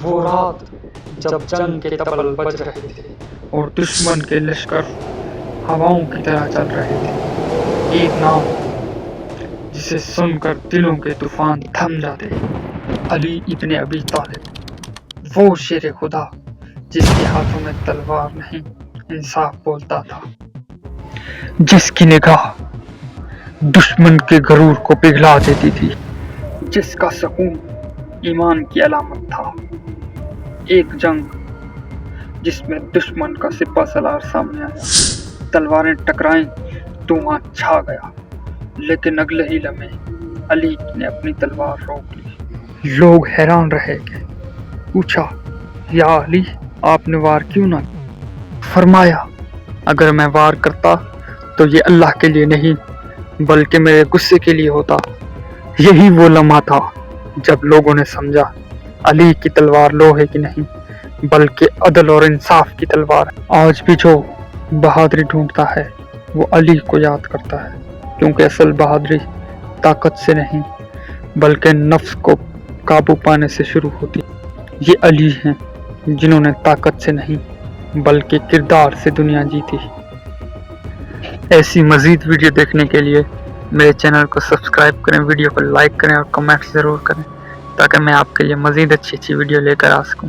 وہ رات جب جنگ کے تبل بج رہے تھے اور دشمن کے لشکر ہواؤں کی طرح چل رہے تھے، ایک نام جسے سن کر دلوں کے طوفان تھم جاتے، علی ابن ابی طالب، وہ شیر خدا جس کے ہاتھوں میں تلوار نہیں انصاف بولتا تھا، جس کی نگاہ دشمن کے غرور کو پگھلا دیتی تھی، جس کا سکون ایمان کی علامت تھا، ایک جنگ جس میں دشمن کا سپہ سالار سامنے آیا، تلواریں ٹکرائیں، دھواں چھا گیا، لیکن اگلے ہی لمحے علی نے اپنی تلوار روک لی۔ لوگ حیران رہ گئے، پوچھا، یا علی آپ نے وار کیوں نہ کیا؟ فرمایا، اگر میں وار کرتا تو یہ اللہ کے لیے نہیں بلکہ میرے غصے کے لیے ہوتا۔ یہی وہ لمحہ تھا جب لوگوں نے سمجھا علی کی تلوار لوہے کی نہیں بلکہ عدل اور انصاف کی تلوار ہے۔ آج بھی جو بہادری ڈھونڈتا ہے وہ علی کو یاد کرتا ہے، کیونکہ اصل بہادری طاقت سے نہیں بلکہ نفس کو قابو پانے سے شروع ہوتی۔ یہ علی ہیں جنہوں نے طاقت سے نہیں بلکہ کردار سے دنیا جیتی۔ ایسی مزید ویڈیو دیکھنے کے لیے میرے چینل کو سبسکرائب کریں، ویڈیو کو لائک کریں اور کمنٹ ضرور کریں تاکہ میں آپ کے لیے مزید اچھی ویڈیو لے کر آ سکوں۔